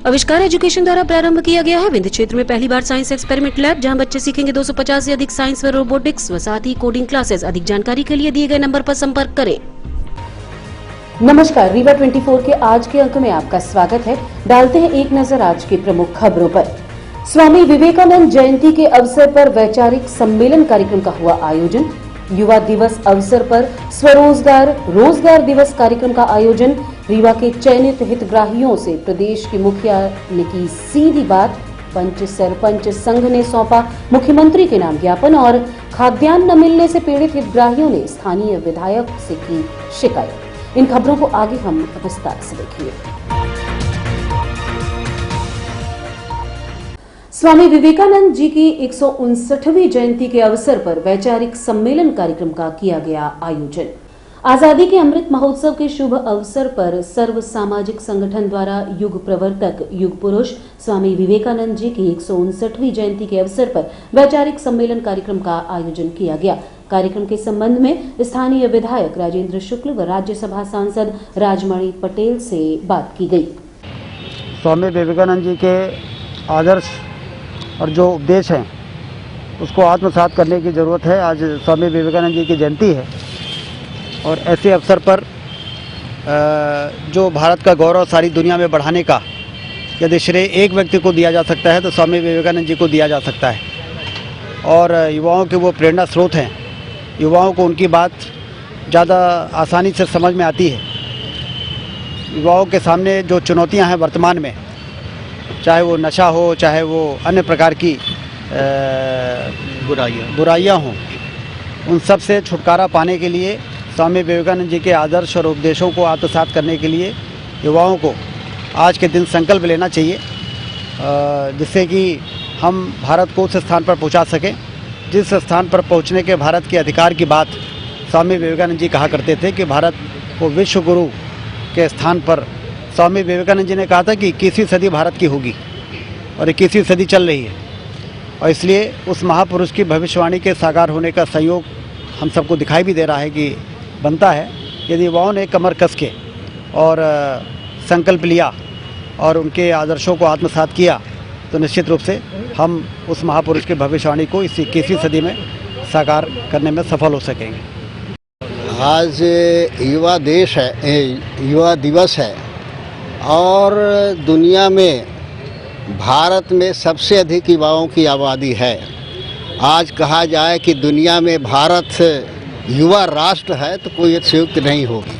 आविष्कार एजुकेशन द्वारा प्रारंभ किया गया है। विंध्य क्षेत्र में पहली बार साइंस एक्सपेरिमेंट लैब, जहां बच्चे सीखेंगे 250 से अधिक साइंस व रोबोटिक्स व साथ ही कोडिंग क्लासेस। अधिक जानकारी के लिए दिए गए नंबर पर संपर्क करें। नमस्कार, रीवा 24 के आज के अंक में आपका स्वागत है। डालते हैं एक नजर आज की प्रमुख खबरों पर। स्वामी विवेकानंद जयंती के अवसर पर वैचारिक सम्मेलन कार्यक्रम का हुआ आयोजन। युवा दिवस अवसर पर स्वरोजगार रोजगार दिवस कार्यक्रम का आयोजन। रीवा के चयनित हितग्राहियों से प्रदेश के मुखिया ने की सीधी बात। पंच सरपंच संघ ने सौंपा मुख्यमंत्री के नाम ज्ञापन और खाद्यान्न न मिलने से पीड़ित हितग्राहियों ने स्थानीय विधायक से की शिकायत। इन खबरों को आगे हम विस्तार से देखेंगे। स्वामी विवेकानंद जी की 159वीं जयंती के अवसर पर वैचारिक सम्मेलन कार्यक्रम का किया गया आयोजन। आजादी के अमृत महोत्सव के शुभ अवसर पर सर्व सामाजिक संगठन द्वारा युग प्रवर्तक युग पुरुष स्वामी विवेकानंद जी की 159वीं जयंती के अवसर पर वैचारिक सम्मेलन कार्यक्रम का आयोजन किया गया। कार्यक्रम के संबंध में स्थानीय विधायक राजेंद्र शुक्ल व राज्यसभा सांसद राजमणि पटेल से बात की गई। स्वामी विवेकानंद जी के आदर्श और जो उपदेश हैं उसको आत्मसात करने की ज़रूरत है। आज स्वामी विवेकानंद जी की जयंती है और ऐसे अवसर पर जो भारत का गौरव सारी दुनिया में बढ़ाने का यदि श्रेय एक व्यक्ति को दिया जा सकता है तो स्वामी विवेकानंद जी को दिया जा सकता है। और युवाओं के वो प्रेरणा स्रोत हैं। युवाओं को उनकी बात ज़्यादा आसानी से समझ में आती है। युवाओं के सामने जो चुनौतियां हैं वर्तमान में, चाहे वो नशा हो, चाहे वो अन्य प्रकार की बुराइयां हों, उन सब से छुटकारा पाने के लिए स्वामी विवेकानंद जी के आदर्श और उपदेशों को आत्मसात करने के लिए युवाओं को आज के दिन संकल्प लेना चाहिए, जिससे कि हम भारत को उस स्थान पर पहुंचा सकें जिस स्थान पर पहुंचने के भारत के अधिकार की बात स्वामी विवेकानंद जी कहा करते थे कि भारत को विश्व गुरु के स्थान पर स्वामी विवेकानंद जी ने कहा था कि 21वीं सदी भारत की होगी और 21वीं सदी चल रही है। और इसलिए उस महापुरुष की भविष्यवाणी के साकार होने का संयोग हम सबको दिखाई भी दे रहा है कि बनता है। यदि युवाओं ने कमर कस के और संकल्प लिया और उनके आदर्शों को आत्मसात किया तो निश्चित रूप से हम उस महापुरुष की भविष्यवाणी को इस 21वीं सदी में साकार करने में सफल हो सकेंगे। आज युवा देश है, युवा दिवस है और दुनिया में भारत में सबसे अधिक युवाओं की आबादी है। आज कहा जाए कि दुनिया में भारत युवा राष्ट्र है तो कोई अतिशयोक्ति नहीं होगी।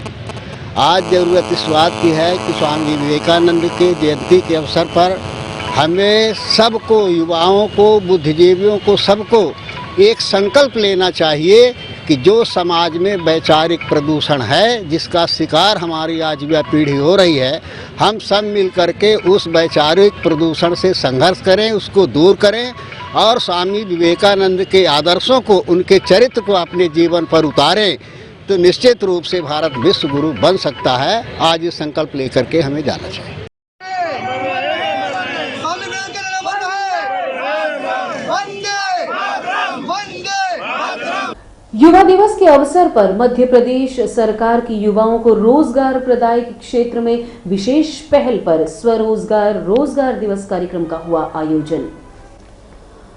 आज ज़रूरत इस बात की है कि स्वामी विवेकानंद के जयंती के अवसर पर हमें सबको, युवाओं को, बुद्धिजीवियों को, सबको एक संकल्प लेना चाहिए कि जो समाज में वैचारिक प्रदूषण है, जिसका शिकार हमारी आज युवा पीढ़ी हो रही है, हम सब मिल करके उस वैचारिक प्रदूषण से संघर्ष करें, उसको दूर करें और स्वामी विवेकानंद के आदर्शों को, उनके चरित्र को अपने जीवन पर उतारें तो निश्चित रूप से भारत विश्व गुरु बन सकता है। आज ये संकल्प लेकर के हमें जाना चाहिए। युवा दिवस के अवसर पर मध्य प्रदेश सरकार की युवाओं को रोजगार प्रदाय क्षेत्र में विशेष पहल पर स्वरोजगार रोजगार दिवस कार्यक्रम का हुआ आयोजन।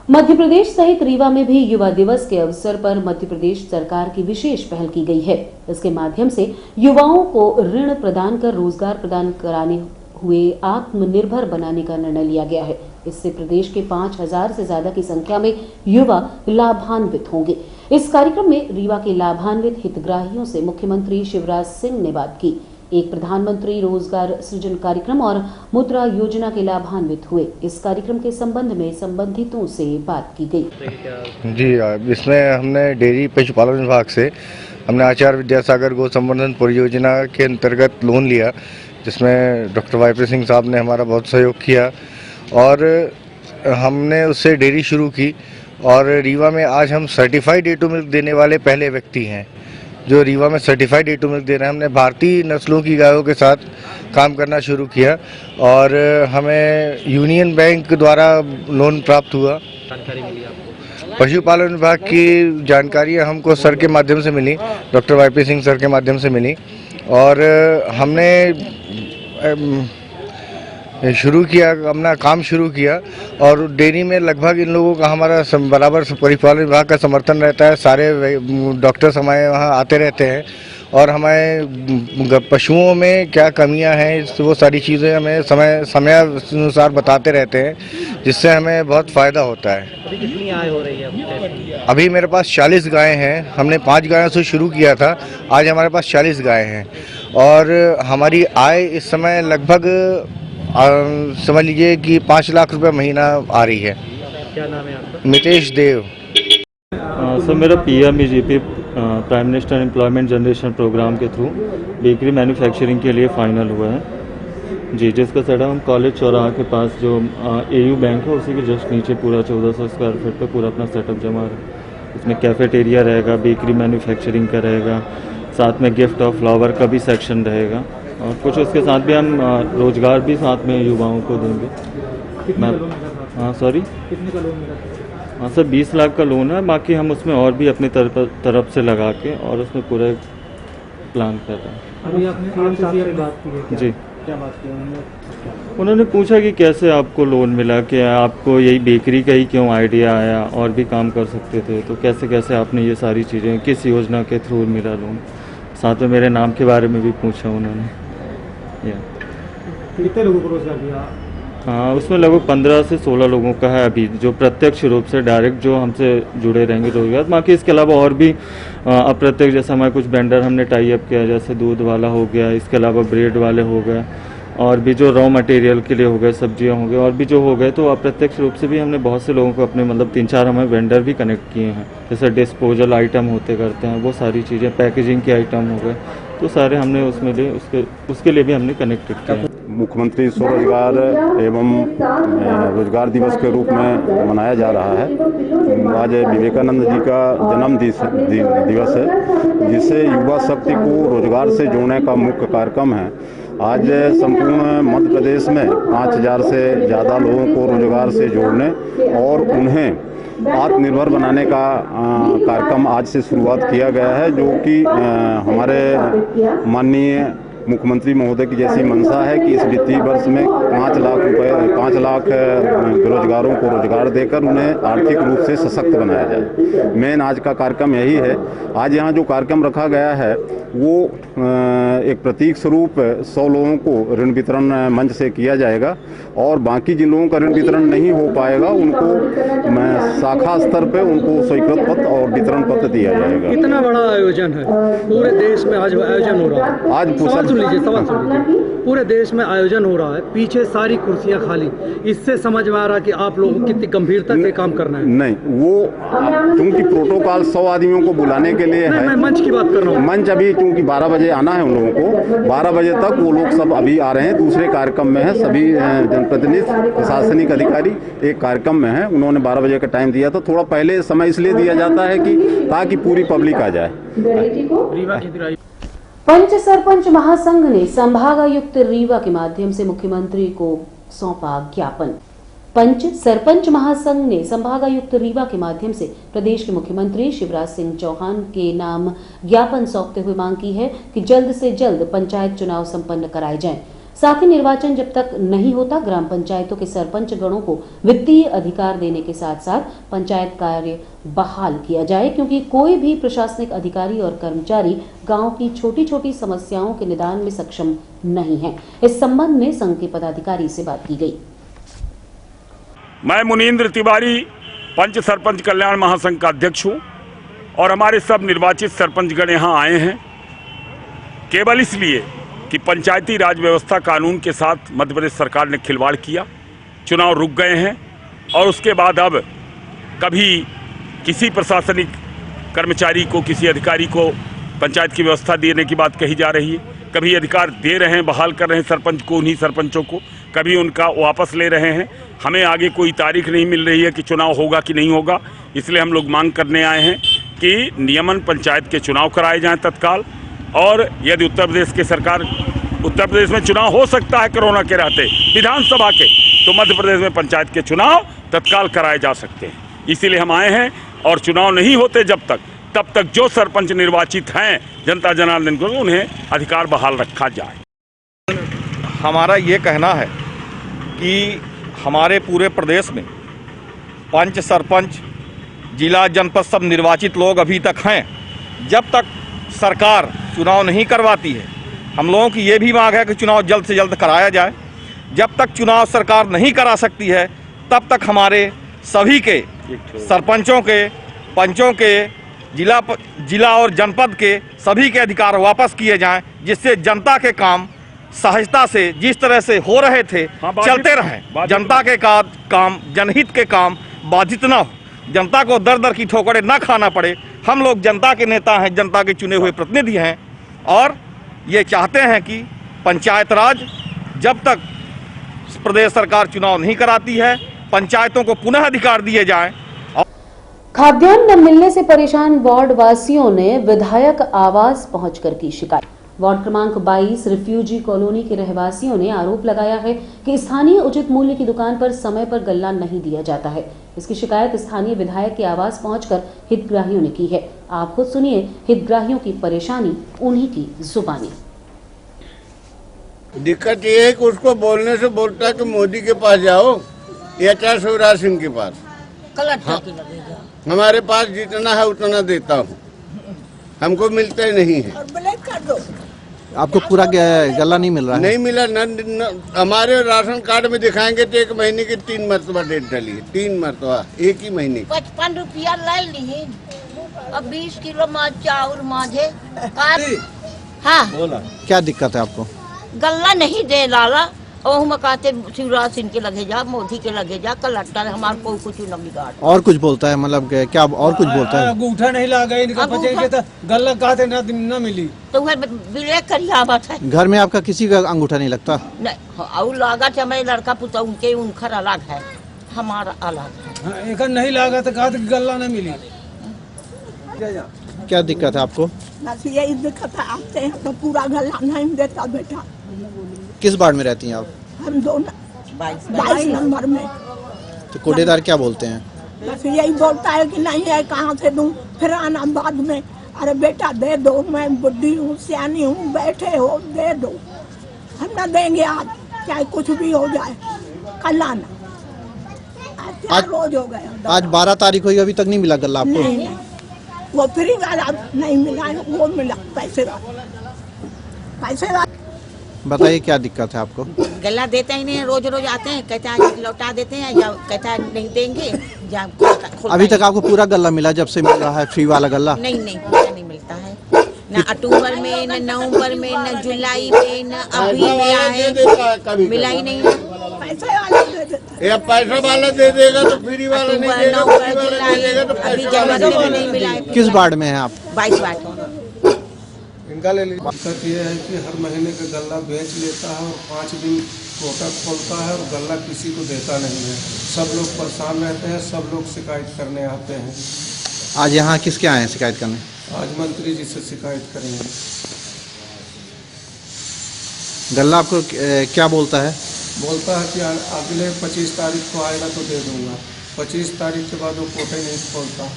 मध्य प्रदेश सहित रीवा में भी युवा दिवस के अवसर पर मध्य प्रदेश सरकार की विशेष पहल की गई है। इसके माध्यम से युवाओं को ऋण प्रदान कर रोजगार प्रदान कराने हुए आत्मनिर्भर बनाने का निर्णय लिया गया है। इससे प्रदेश के 5000 से ज्यादा की संख्या में युवा लाभान्वित होंगे। इस कार्यक्रम में रीवा के लाभान्वित हितग्राहियों से मुख्यमंत्री शिवराज सिंह ने बात की। एक प्रधानमंत्री रोजगार सृजन कार्यक्रम और मुद्रा योजना के लाभान्वित हुए। इस कार्यक्रम के संबंध में संबंधितों से बात की गई। जी, इसमें हमने डेयरी पशुपालन विभाग से हमने आचार्य विद्यासागर गौ संवर्धन परियोजना के अंतर्गत लोन लिया, जिसमें डॉक्टर वाईपी सिंह साहब ने हमारा बहुत सहयोग किया और हमने उससे डेयरी शुरू की। और रीवा में आज हम सर्टिफाइड ए टू मिल्क देने वाले पहले व्यक्ति हैं जो रीवा में सर्टिफाइड ए टू मिल्क दे रहे हैं। हमने भारतीय नस्लों की गायों के साथ काम करना शुरू किया और हमें यूनियन बैंक द्वारा लोन प्राप्त हुआ। जानकारी मिली आपको? पशुपालन विभाग की जानकारियाँ हमको सर के माध्यम से मिली, डॉक्टर वाईपी सिंह सर के माध्यम से मिली और हमने शुरू किया, अपना काम शुरू किया। और डेयरी में लगभग इन लोगों का हमारा बराबर परिपालन विभाग का समर्थन रहता है। सारे डॉक्टर्स हमारे वहाँ आते रहते हैं और हमारे पशुओं में क्या कमियां हैं वो सारी चीज़ें हमें समय अनुसार बताते रहते हैं, जिससे हमें बहुत फ़ायदा होता है। अभी कितनी आय हो रही है? अभी मेरे पास 40 गायें हैं। हमने 5 गायों से शुरू किया था, आज हमारे पास 40 गायें हैं और हमारी आय इस समय लगभग समझ लीजिए कि 5 लाख रुपए महीना आ रही है। क्या नाम है आपका? मितेश देव। सर मेरा PMEGP prime minister employment generation programme के थ्रू बेकरी मैन्युफैक्चरिंग के लिए फाइनल हुआ है जी, जिसका सेटअप हम कॉलेज चौराहा के पास जो AU बैंक है उसी के जस्ट नीचे पूरा 1400 स्क्वायर फीट पे पूरा अपना सेटअप जमा है। इसमें कैफेटेरिया रहेगा, बेकरी मैन्युफैक्चरिंग का रहेगा, साथ में गिफ्ट ऑफ फ्लावर का भी सेक्शन रहेगा और कुछ उसके साथ भी हम रोजगार भी साथ में युवाओं को देंगे। हाँ सॉरी, कितने का लोन मिला? हाँ सर 20 लाख का लोन है, बाकी हम उसमें और भी अपनी तरफ से लगा के और उसमें पूरा एक प्लान कर रहे हैं। अभी आपने CM साहब से बात की है क्या? जी, क्या बात की उन्होंने पूछा कि कैसे आपको लोन मिला, कि आपको यही बेकरी का ही क्यों आइडिया आया, और भी काम कर सकते थे तो कैसे कैसे आपने ये सारी चीज़ें, किस योजना के थ्रू मिला लोन। साथ में मेरे नाम के बारे में भी पूछा उन्होंने। कितने लोगों को रोजगार दिया? हाँ उसमें लगभग 15 से 16 लोगों का है अभी, जो प्रत्यक्ष रूप से डायरेक्ट जो हमसे जुड़े रहेंगे रोजगार। बाकी इसके अलावा और भी अप्रत्यक्ष, जैसे हमारे कुछ वेंडर हमने टाई अप किया, जैसे दूध वाला हो गया, इसके अलावा ब्रेड वाले हो गए और भी जो रॉ मटेरियल के लिए हो गए, सब्जियां हो गए और भी जो हो गए। तो अप्रत्यक्ष रूप से भी हमने बहुत से लोगों को अपने मतलब 3-4 हमें वेंडर भी कनेक्ट किए हैं, जैसे डिस्पोजल आइटम होते करते हैं वो सारी चीज़ें, पैकेजिंग के आइटम हो गए, तो सारे हमने उसमें लिए उसके लिए भी हमने कनेक्टेड किया है। मुख्यमंत्री स्वरोजगार एवं रोजगार दिवस के रूप में मनाया जा रहा है। आज विवेकानंद जी का जन्म दिवस है, जिससे युवा शक्ति को रोजगार से जोड़ने का मुख्य कार्यक्रम है। आज संपूर्ण मध्य प्रदेश में 5000 से ज़्यादा लोगों को रोजगार से जोड़ने और उन्हें आत्मनिर्भर बनाने का कार्यक्रम आज से शुरुआत किया गया है, जो कि हमारे माननीय मुख्यमंत्री महोदय की जैसी मंशा है कि इस वित्तीय वर्ष में 5 लाख बेरोजगारों को रोजगार देकर उन्हें आर्थिक रूप से सशक्त बनाया जाए। मेन आज का कार्यक्रम यही है। आज यहाँ जो कार्यक्रम रखा गया है वो एक प्रतीक स्वरूप 100 लोगों को ऋण वितरण मंच से किया जाएगा और बाकी जिन लोगों का ऋण वितरण नहीं हो पाएगा उनको शाखा स्तर पे उनको स्वीकृत पत्र और वितरण पत्र दिया जाएगा। कितना बड़ा आयोजन है, पूरे देश में आज आयोजन हो रहा है। आज सवाल सुन लीजिए। पूरे देश में आयोजन हो रहा है, पीछे सारी कुर्सियां खाली, इससे समझ में आ रहा है कि आप लोगों को कितनी गंभीरता से काम करना है। नहीं, वो क्योंकि प्रोटोकॉल 100 आदमियों को बुलाने के लिए है। मैं मंच की बात कर रहा हूँ। मंच अभी क्योंकि 12 बजे आना है उन लोगों को, 12 बजे तक वो लोग सब अभी आ रहे हैं, दूसरे कार्यक्रम में है। सभी जनप्रतिनिधि, प्रशासनिक अधिकारी एक कार्यक्रम में है। उन्होंने 12 बजे का टाइम दिया, तो थोड़ा पहले समय इसलिए दिया जाता है कि ताकि पूरी पब्लिक आ जाए। पंच सरपंच महासंघ ने संभागायुक्त रीवा के माध्यम से मुख्यमंत्री को सौंपा ज्ञापन। पंच सरपंच महासंघ ने संभागायुक्त रीवा के माध्यम से प्रदेश के मुख्यमंत्री शिवराज सिंह चौहान के नाम ज्ञापन सौंपते हुए मांग की है कि जल्द से जल्द पंचायत चुनाव संपन्न कराए जाएं। साथ ही निर्वाचन जब तक नहीं होता ग्राम पंचायतों के सरपंच गणों को वित्तीय अधिकार देने के साथ साथ पंचायत कार्य बहाल किया जाए, क्योंकि कोई भी प्रशासनिक अधिकारी और कर्मचारी गांव की छोटी छोटी समस्याओं के निदान में सक्षम नहीं है। इस संबंध में संघ के पदाधिकारी से बात की गई। मैं मुनींद्र तिवारी पंच सरपंच कल्याण महासंघ का अध्यक्ष हूँ और हमारे सब निर्वाचित सरपंचगण यहाँ आए हैं केवल इसलिए कि पंचायती राज व्यवस्था कानून के साथ मध्य प्रदेश सरकार ने खिलवाड़ किया, चुनाव रुक गए हैं और उसके बाद अब कभी किसी प्रशासनिक कर्मचारी को, किसी अधिकारी को पंचायत की व्यवस्था देने की बात कही जा रही है, कभी अधिकार दे रहे हैं, बहाल कर रहे हैं सरपंच को, उन्हीं सरपंचों को, कभी उनका वापस ले रहे हैं। हमें आगे कोई तारीख नहीं मिल रही है कि चुनाव होगा कि नहीं होगा, इसलिए हम लोग मांग करने आए हैं कि नियमन पंचायत के चुनाव कराए जाएं तत्काल। और यदि उत्तर प्रदेश में चुनाव हो सकता है कोरोना के रहते विधानसभा के, तो मध्य प्रदेश में पंचायत के चुनाव तत्काल कराए जा सकते हैं। इसीलिए हम आए हैं और चुनाव नहीं होते तब तक जो सरपंच निर्वाचित हैं जनता जनार्दन को, उन्हें अधिकार बहाल रखा जाए। हमारा ये कहना है कि हमारे पूरे प्रदेश में पंच, सरपंच, जिला, जनपद सब निर्वाचित लोग अभी तक हैं। जब तक सरकार चुनाव नहीं करवाती है, हम लोगों की ये भी मांग है कि चुनाव जल्द से जल्द कराया जाए। जब तक चुनाव सरकार नहीं करा सकती है, तब तक हमारे सभी के सरपंचों के, पंचों के, जिला और जनपद के सभी के अधिकार वापस किए जाएं, जिससे जनता के काम सहजता से जिस तरह से हो रहे थे चलते रहें। जनता के काम, जनहित के काम बाधित ना हो, जनता को दर दर की ठोकरें ना खाना पड़े। हम लोग जनता के नेता हैं, जनता के चुने हुए प्रतिनिधि हैं और ये चाहते हैं कि पंचायत राज जब तक प्रदेश सरकार चुनाव नहीं कराती है, पंचायतों को पुनः अधिकार दिए जाएं। खाद्यान्न न मिलने से परेशान वार्ड वासियों ने विधायक आवास पहुंचकर की शिकायत। वार्ड क्रमांक 22 रिफ्यूजी कॉलोनी के रहवासियों ने आरोप लगाया है कि स्थानीय उचित मूल्य की दुकान पर समय पर गल्ला नहीं दिया जाता है। इसकी शिकायत स्थानीय विधायक के आवास पहुंचकर हितग्राहियों ने की है। आप खुद सुनिए हितग्राहियों की परेशानी उन्हीं की जुबानी। दिक्कत ये है कि उसको बोलने से बोलता है कि मोदी के पास जाओ या चाहे शिवराज सिंह के पास। हाँ, हमारे पास जितना है उतना देता हूँ, हमको मिलता ही नहीं है। आपको पूरा गल्ला नहीं मिल रहा है? नहीं मिला न, हमारे राशन कार्ड में दिखाएंगे तो 1 महीने की 3 मरतबा डेट डली है। 3 मरतबा एक ही महीने। 55 रुपया ले ली, अब 20 किलो चाउर माझे। हाँ, क्या दिक्कत है आपको? गल्ला नहीं दे लाला और हम कहते शिवराज सिंह के लगे जा, मोदी के लगे जा, कलेक्टर हमारे को कुछ न बिगाड़। और कुछ बोलता है? मतलब क्या और कुछ बोलता है? अंगूठा नहीं लगा इनका बचेंगे तो गल्ला कहते ना मिली तो बिले करिया बात है। घर में आपका किसी का अंगूठा नहीं लगता? नहीं, और लागत हमारे लड़का पुता उनके उनखर अलग है, हमारा अलग है। एक नहीं लगा तो कहते गल्ला नहीं मिली। क्या दिक्कत है आपको? यही दिक्कत है, आते हैं तो पूरा गल्ला नहीं देता बेटा। किस वार्ड में रहती हैं आप? हम दोनों 22 नंबर में। तो कोटेदार क्या बोलते हैं? बस यही बोलता है कि नहीं है, कहाँ से दूं, फिर आना बाद में। अरे बेटा दे दो, मैं बुढ़ी हूँ, सियानी हूँ, बैठे हो दे दो, हम ना देंगे आज, चाहे कुछ भी हो जाए, कल आना। आज रोज हो गया। आज 12 तारीख हुई, अभी तक नहीं मिला गल्ला आपको? नहीं, वो फ्री वाला नहीं मिला, वो मिला पैसे वाला। बताइए क्या दिक्कत है आपको? गला देते ही नहीं, रोज रोज आते हैं, कहते हैं लौटा देते हैं या कहता है नहीं देंगे। अभी तक आपको पूरा गल्ला मिला जब से मिल रहा है फ्री वाला गल्ला? नहीं, नहीं मिलता है, न अक्टूबर में, न नवंबर में, न जुलाई में, न अभी मिला है, मिला ही नहीं है। पैसा वाला दे देगा तो फ्री वाला नहीं देगा, अभी जनवरी में नहीं मिला है। किस वार्ड में है आप? 22 वार्ड। दिक्कत ये है कि हर महीने का गल्ला बेच लेता है और 5 दिन कोटा खोलता है और गल्ला किसी को देता नहीं है। सब लोग परेशान रहते हैं, सब लोग शिकायत करने आते हैं। आज यहाँ किसके आए हैं शिकायत करने? आज मंत्री जी से शिकायत करेंगे। गल्ला आपको क्या बोलता है? बोलता है कि अगले 25 तारीख को आएगा तो दे दूंगा। 25 तारीख के बाद वो कोटे नहीं खोलता।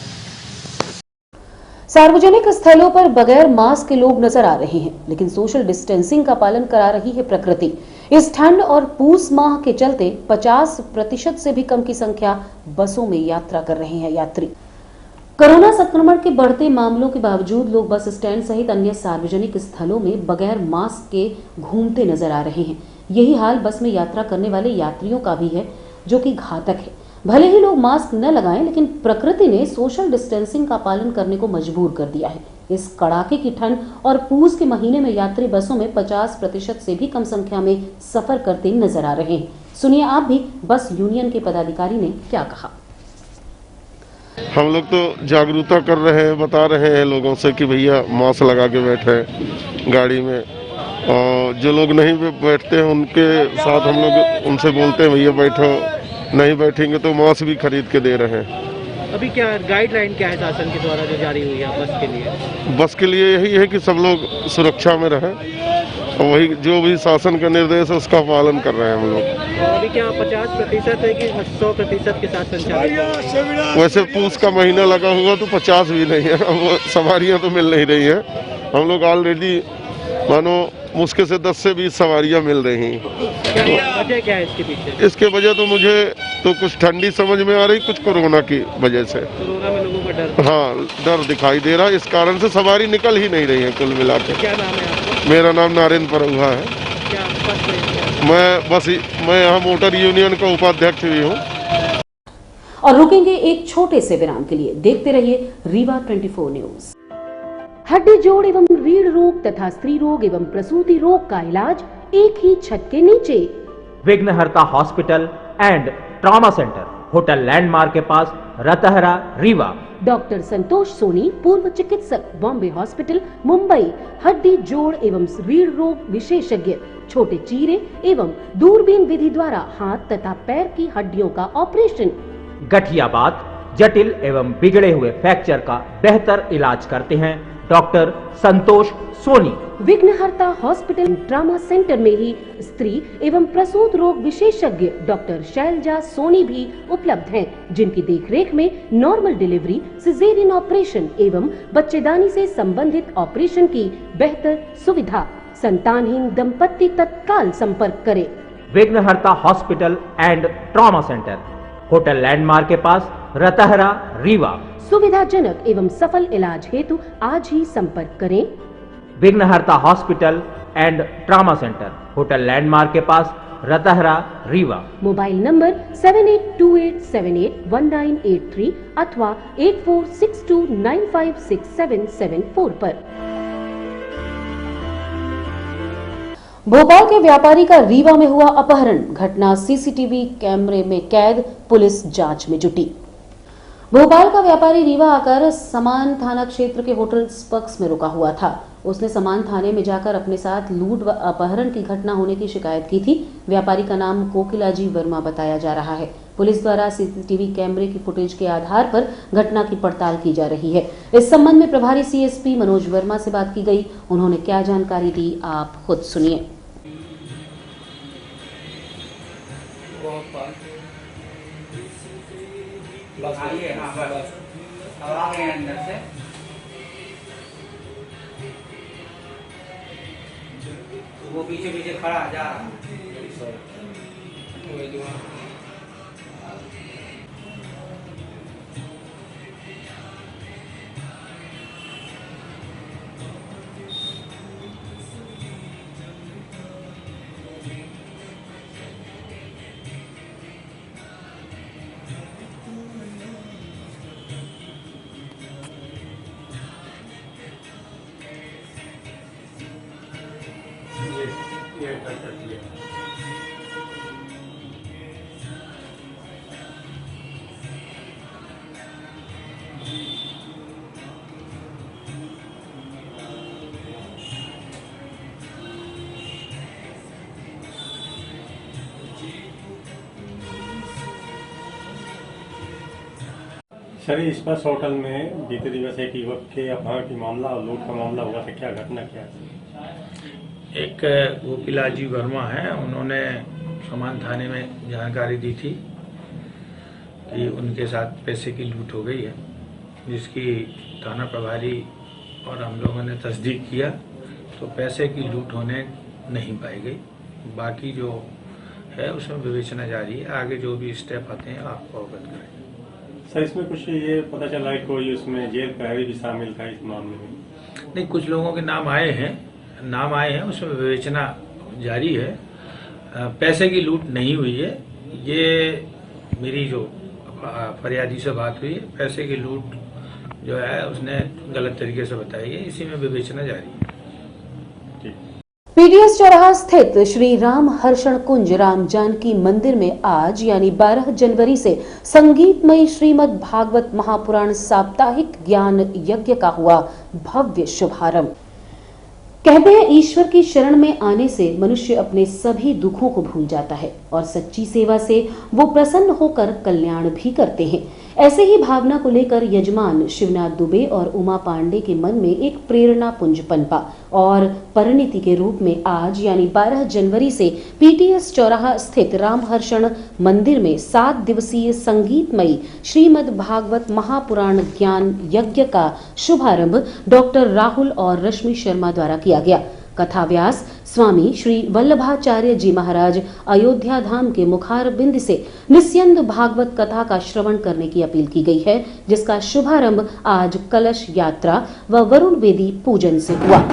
सार्वजनिक स्थलों पर बगैर मास्क के लोग नजर आ रहे हैं, लेकिन सोशल डिस्टेंसिंग का पालन करा रही है प्रकृति। इस ठंड और पूस माह के चलते 50% से भी कम की संख्या बसों में यात्रा कर रहे हैं यात्री। कोरोना संक्रमण के बढ़ते मामलों के बावजूद लोग बस स्टैंड सहित अन्य सार्वजनिक स्थलों में बगैर मास्क के घूमते नजर आ रहे हैं। यही हाल बस में यात्रा करने वाले यात्रियों का भी है, जो कि घातक है। भले ही लोग मास्क न लगाएं, लेकिन प्रकृति ने सोशल डिस्टेंसिंग का पालन करने को मजबूर कर दिया है। इस कड़ाके की ठंड और पूस के महीने में यात्री बसों में 50% से भी कम संख्या में सफर करते नजर आ रहे हैं। सुनिए आप भी बस यूनियन के पदाधिकारी ने क्या कहा। हम लोग तो जागरूकता कर रहे हैं, बता रहे हैं लोगों से कि भैया मास्क लगा के बैठे गाड़ी में, और जो लोग नहीं बैठते हैं उनके साथ हम लोग उनसे बोलते हैं भैया बैठो, नहीं बैठेंगे तो मास्क भी खरीद के दे रहे हैं। अभी क्या गाइडलाइन क्या है शासन के द्वारा जो जारी हुई है बस के लिए? बस के लिए यही है कि सब लोग सुरक्षा में रहें, और वही जो भी शासन का निर्देश है उसका पालन कर रहे हैं हम लोग। अभी क्या 50% है कि 100% के साथ संचालित? वैसे पूस का महीना लगा हुआ तो 50 भी नहीं है, अब सवारियाँ तो मिल नहीं रही हैं। हम लोग ऑलरेडी मानो मुश्किल से 10 से 20 सवारियां मिल रही हैं। वजह क्या है इसके पीछे? इसके वजह तो मुझे तो कुछ ठंडी समझ में आ रही, कुछ कोरोना की वजह से। कोरोना में लोगों का डर? हाँ, डर दिखाई दे रहा है, इस कारण से सवारी निकल ही नहीं रही है कुल मिला के। क्या नाम है आपका? मेरा नाम नारायण परुहा है। क्या पद है? मैं यहाँ मोटर यूनियन का उपाध्यक्ष भी हूँ। और रुकेंगे एक छोटे से विराम के लिए। देखते रहिए रीवा 24 न्यूज। हड्डी जोड़ एवं रीढ़ रोग तथा स्त्री रोग एवं प्रसूति रोग का इलाज एक ही छत के नीचे। विघ्नहर्ता hospital and trauma centre, hotel landmark के पास, रतहरा, रीवा। डॉक्टर संतोष सोनी, पूर्व चिकित्सक, बॉम्बे हॉस्पिटल, मुंबई। हड्डी जोड़ एवं रीढ़ रोग विशेषज्ञ, छोटे चीरे एवं दूरबीन विधि द्वारा हाथ तथा पैर की हड्डियों का ऑपरेशन। गठियाबात, जटिल एवं बिगड़े हुए फ्रैक्चर का बेहतर इलाज करते हैं डॉक्टर संतोष सोनी। विघ्नहर्ता हॉस्पिटल ट्रॉमा सेंटर में ही स्त्री एवं प्रसूत रोग विशेषज्ञ डॉक्टर शैलजा सोनी भी उपलब्ध हैं, जिनकी देखरेख में नॉर्मल डिलीवरी, सिजेरियन ऑपरेशन एवं बच्चेदानी से संबंधित ऑपरेशन की बेहतर सुविधा। संतानहीन दंपत्ति तत्काल संपर्क करें। विघ्नहर्ता hospital and trauma centre, hotel landmark के पास, रतहरा, रीवा। सुविधाजनक एवं सफल इलाज हेतु आज ही संपर्क करें। विघ्नहर्ता hospital and trauma centre, hotel landmark के पास, रतहरा, रीवा। मोबाइल नंबर 7828781983 अथवा 8462956774 पर। भोपाल के व्यापारी का रीवा में हुआ अपहरण, घटना सीसीटीवी कैमरे में कैद, पुलिस जांच में जुटी। भोपाल का व्यापारी रीवा आकर समान थाना क्षेत्र के होटल स्पक्स में रुका हुआ था। उसने समान थाने में जाकर अपने साथ लूट व अपहरण की घटना होने की शिकायत की थी। व्यापारी का नाम कोकिलाजी वर्मा बताया जा रहा है। पुलिस द्वारा सीसीटीवी कैमरे की फुटेज के आधार पर घटना की पड़ताल की जा रही है। इस संबंध में प्रभारी सीएसपी मनोज वर्मा से बात की गई। उन्होंने क्या जानकारी दी, आप खुद सुनिए। वो पीछे पीछे खड़ा जा रहा है। सर, इस बस होटल में बीते दिवस एक युवक के अपहरण की मामला और लूट का मामला हुआ था, क्या घटना क्या है? एक कोकिलाजी वर्मा है, उन्होंने समान थाने में जानकारी दी थी कि उनके साथ पैसे की लूट हो गई है, जिसकी थाना प्रभारी और हम लोगों ने तस्दीक किया तो पैसे की लूट होने नहीं पाई गई। बाकी जो है उसमें विवेचना जारी है, आगे जो भी स्टेप आते हैं आपको अवगत करेंगे। सर, इसमें कुछ ये पता चला है कोई उसमें जेल प्रहरी भी शामिल था इस मामले में? नहीं, कुछ लोगों के नाम आए हैं, उसमें विवेचना जारी है। पैसे की लूट नहीं हुई है, ये मेरी जो फरियादी से बात हुई है, पैसे की लूट जो है उसने गलत तरीके से बताई है, इसी में विवेचना जारी है। पीडीएस चौराहा स्थित श्री राम हर्षण कुंज राम जानकी मंदिर में आज यानी 12 जनवरी से संगीतमयी श्रीमद् भागवत महापुराण साप्ताहिक ज्ञान यज्ञ का हुआ भव्य शुभारंभ। कहते हैं ईश्वर की शरण में आने से मनुष्य अपने सभी दुखों को भूल जाता है और सच्ची सेवा से वो प्रसन्न होकर कल्याण भी करते हैं। ऐसे ही भावना को लेकर यजमान शिवनाथ दुबे और उमा पांडे के मन में एक प्रेरणा पुंज पनपा और परिणति के रूप में आज यानी 12 जनवरी से पीटीएस चौराहा स्थित रामहर्षण मंदिर में 7 दिवसीय संगीतमयी श्रीमद् भागवत महापुराण ज्ञान यज्ञ का शुभारंभ डॉक्टर राहुल और रश्मि शर्मा द्वारा किया गया। कथाव्यास स्वामी श्री वल्लभाचार्य जी महाराज अयोध्या धाम के मुखारबिंद से निस्यंद भागवत कथा का श्रवण करने की अपील की गई है, जिसका शुभारंभ आज कलश यात्रा व वरुण वेदी पूजन से हुआ।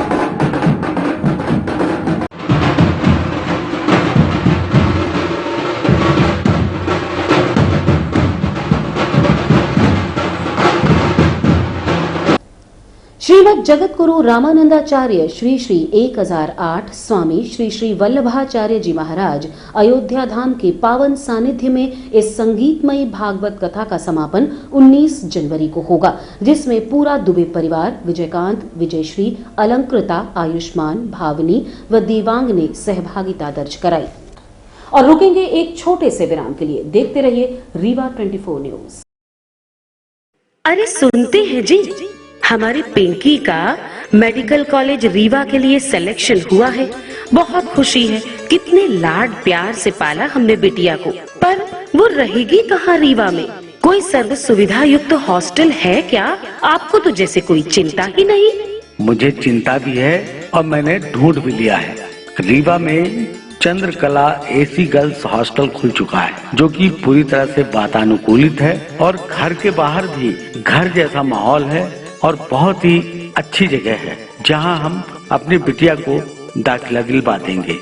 श्रीमद जगतगुरु रामानंदाचार्य श्री श्री 1008 स्वामी श्री श्री वल्लभाचार्य जी महाराज अयोध्या धाम के पावन सानिध्य में इस संगीतमयी भागवत कथा का समापन 19 जनवरी को होगा, जिसमें पूरा दुबे परिवार विजयकांत, विजयश्री, अलंकृता, आयुष्मान, भावनी व देवांग ने सहभागिता दर्ज कराई। और रुकेंगे एक छोटे से विराम के लिए। देखते रहिए रीवा 24 न्यूज। अरे सुनते हैं जी, हमारी पिंकी का मेडिकल कॉलेज रीवा के लिए सिलेक्शन हुआ है। बहुत खुशी है। कितने लाड प्यार से पाला हमने बिटिया को, पर वो रहेगी कहाँ रीवा में? कोई सर्व सुविधा युक्त हॉस्टल है क्या? आपको तो जैसे कोई चिंता ही नहीं। मुझे चिंता भी है और मैंने ढूंढ भी लिया है। रीवा में चंद्रकला एसी गर्ल्स हॉस्टल खुल चुका है, जो कि पूरी तरह से वातानुकूलित है और घर के बाहर भी घर जैसा माहौल है और बहुत ही अच्छी जगह है, जहां हम अपनी बिटिया को दाखिला दिलवा देंगे।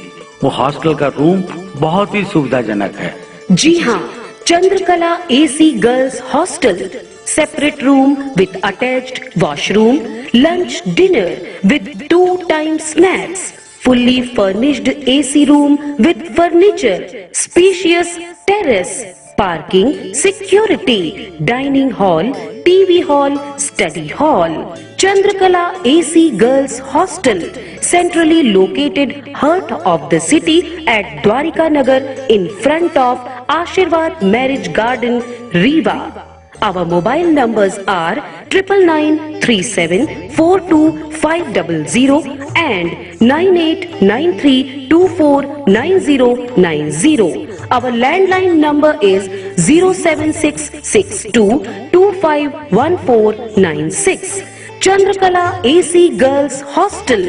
वो हॉस्टल का रूम बहुत ही सुविधाजनक है। जी हाँ, Chandrakala AC girls hostel, separate room with attached washroom, lunch dinner with 2 time snacks, fully furnished AC room with furniture, spacious terrace, parking, security, dining hall, TV hall, study hall. Chandrakala AC Girls Hostel, centrally located heart of the city at Dwarika Nagar in front of Ashirwad Marriage Garden, Rewa. Our mobile numbers are 9937425500 and 9893249090. Our landline number is 07662251496. Chandrakala AC Girls Hostel.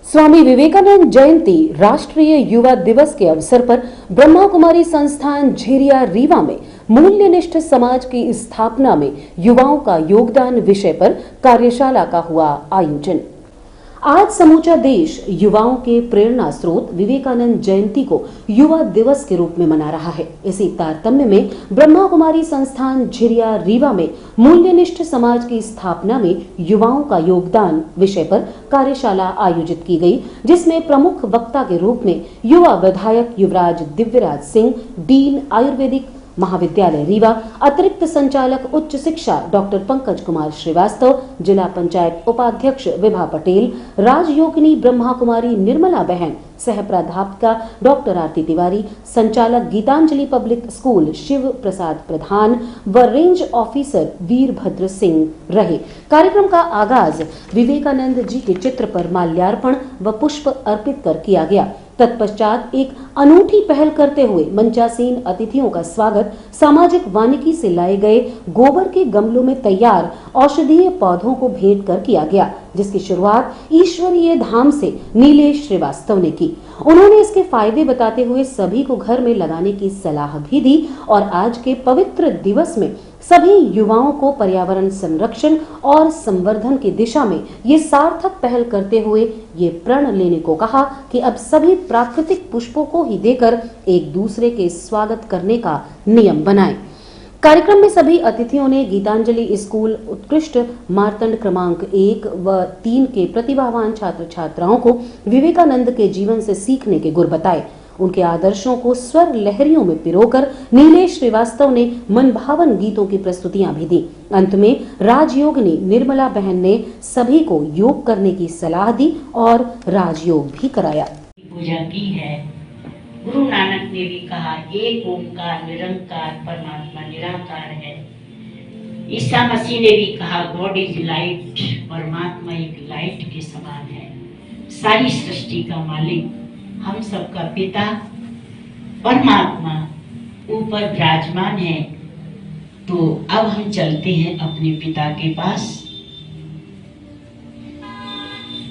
Swami Vivekananda जयंती राष्ट्रीय युवा दिवस के अवसर पर ब्रह्मा कुमारी संस्थान झिरिया रीवा में मूल्यनिष्ठ समाज की स्थापना में युवाओं का योगदान विषय पर कार्यशाला का हुआ आयोजन। आज समूचा देश युवाओं के प्रेरणा स्रोत विवेकानंद जयंती को युवा दिवस के रूप में मना रहा है। इसी तारतम्य में ब्रह्मा कुमारी संस्थान झिरिया रीवा में मूल्यनिष्ठ समाज की स्थापना में युवाओं का योगदान विषय पर कार्यशाला आयोजित की गई, जिसमें प्रमुख वक्ता के रूप में युवा विधायक युवराज दिव्यराज सिंह, डीन आयुर्वेदिक महाविद्यालय रीवा, अतिरिक्त संचालक उच्च शिक्षा डॉक्टर पंकज कुमार श्रीवास्तव, जिला पंचायत उपाध्यक्ष विभा पटेल, राजयोगिनी ब्रह्मा कुमारी निर्मला बहन, सह प्राध्यापिका डॉक्टर आरती तिवारी, संचालक गीतांजलि पब्लिक स्कूल शिव प्रसाद प्रधान व रेंज ऑफिसर वीरभद्र सिंह रहे। कार्यक्रम का आगाज विवेकानंद जी के चित्र पर माल्यार्पण व पुष्प अर्पित कर किया गया। तत्पश्चात एक अनूठी पहल करते हुए मंचासीन अतिथियों का स्वागत सामाजिक वानिकी से लाए गए गोबर के गमलों में तैयार औषधीय पौधों को भेंट कर किया गया, जिसकी शुरुआत ईश्वरीय धाम से नीलेश श्रीवास्तव ने की। उन्होंने इसके फायदे बताते हुए सभी को घर में लगाने की सलाह भी दी और आज के पवित्र दिवस में सभी युवाओं को पर्यावरण संरक्षण और संवर्धन की दिशा में ये सार्थक पहल करते हुए ये प्रण लेने को कहा कि अब सभी प्राकृतिक पुष्पों को ही देकर एक दूसरे के स्वागत करने का नियम बनाएं। कार्यक्रम में सभी अतिथियों ने गीतांजलि स्कूल उत्कृष्ट मार्तंड क्रमांक 1 व 3 के प्रतिभावान छात्र छात्राओं को विवेकानंद के जीवन से सीखने के गुर बताए। उनके आदर्शों को स्वर लहरियों में पिरोकर नीलेश श्रीवास्तव ने मनभावन गीतों की प्रस्तुतियां भी दी। अंत में राजयोगिनी निर्मला बहन ने सभी को योग करने की सलाह दी और राजयोग भी कराया। पूजा की है। गुरु नानक ने भी कहा एक ओंकार निरंकार परमात्मा निराकार है। ईसा मसीह ने भी कहा गॉड इज लाइट, परमात्मा एक लाइट के समान है। सारी सृष्टि का मालिक, हम सबका पिता परमात्मा ऊपर विराजमान है। तो अब हम चलते हैं अपने पिता के पास,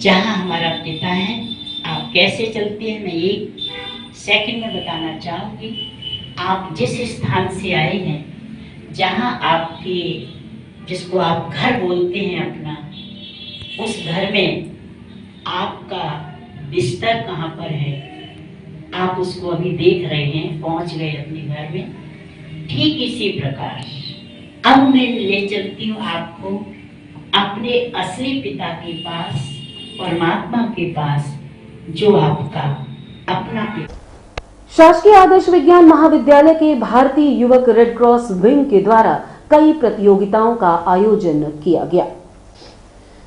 जहां हमारा पिता है। आप कैसे चलते हैं मैं 1 सेकंड में बताना चाहूंगी। आप जिस स्थान से आए हैं, जहां आपके, जिसको आप घर बोलते हैं अपना, उस घर में आपका बिस्तर कहाँ पर है, आप उसको अभी देख रहे हैं, पहुंच गए अपने घर में। ठीक इसी प्रकार अब मैं ले चलती हूँ आपको अपने असली पिता के पास, परमात्मा के पास, जो आपका अपना पिता। शासकीय आदर्श विज्ञान महाविद्यालय के भारतीय युवक रेड क्रॉस विंग के द्वारा कई प्रतियोगिताओं का आयोजन किया गया।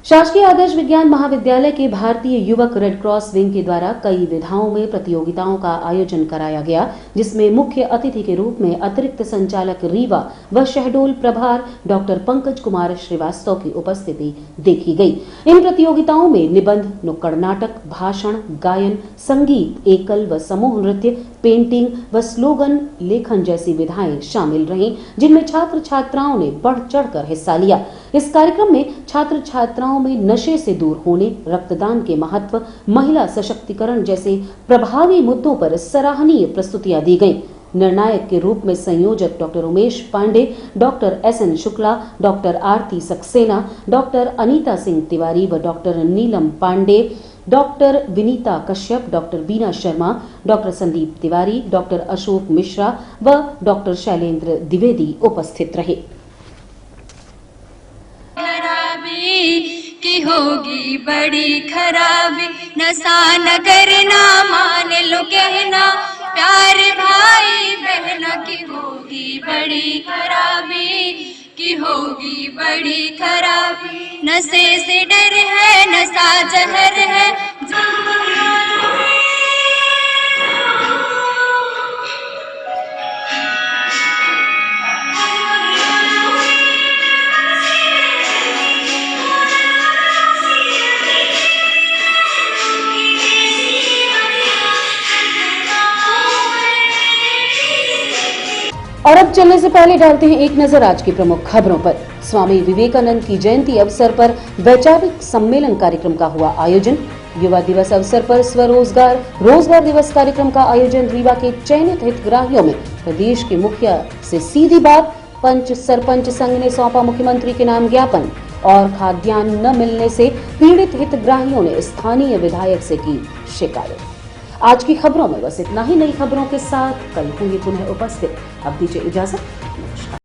शासकीय आदर्श विज्ञान महाविद्यालय के भारतीय युवक रेड क्रॉस विंग के द्वारा कई विधाओं में प्रतियोगिताओं का आयोजन कराया गया, जिसमें मुख्य अतिथि के रूप में अतिरिक्त संचालक रीवा व शहडोल प्रभार डॉक्टर पंकज कुमार श्रीवास्तव की उपस्थिति देखी गई। इन प्रतियोगिताओं में निबंध, नुक्कड़ नाटक, भाषण, गायन, संगीत, एकल व समूह नृत्य, पेंटिंग व स्लोगन लेखन जैसी विधाएं शामिल रहीं, जिनमें छात्र छात्राओं ने बढ़ चढ़कर हिस्सा लिया। इस कार्यक्रम में छात्र छात्राओं में नशे से दूर होने, रक्तदान के महत्व, महिला सशक्तिकरण जैसे प्रभावी मुद्दों पर सराहनीय प्रस्तुतियां दी गईं। निर्णायक के रूप में संयोजक doctor Umesh Pandey, doctor SN Shukla, doctor Aarti Saxena, doctor Anita Singh Tiwari व doctor Neelam Pandey, doctor Vinita Kashyap, doctor Beena Sharma, doctor Sandeep Tiwari, doctor Ashok Mishra व डॉक्टर शैलेंद्र द्विवेदी उपस्थित रहे। की होगी बड़ी खराबी, नशा नगर ना मान लो कहना, प्यार भाई बहना की होगी बड़ी खराबी, की होगी बड़ी खराबी। नशे से डर है, नशा जहर है। और अब चलने से पहले डालते हैं एक नजर आज की प्रमुख खबरों पर। स्वामी विवेकानंद की जयंती अवसर पर वैचारिक सम्मेलन कार्यक्रम का हुआ आयोजन। युवा दिवस अवसर पर रोजगार दिवस कार्यक्रम का आयोजन। रीवा के चयनित हितग्राहियों में प्रदेश के मुखिया से सीधी बात। पंच सरपंच संघ ने सौंपा मुख्यमंत्री के नाम ज्ञापन। और खाद्यान्न न मिलने से पीड़ित हितग्राहियों ने स्थानीय विधायक से की शिकायत। आज की खबरों में बस इतना ही। नई खबरों के साथ कल होंगे पुनः उपस्थित। अब दीजिए इजाजत।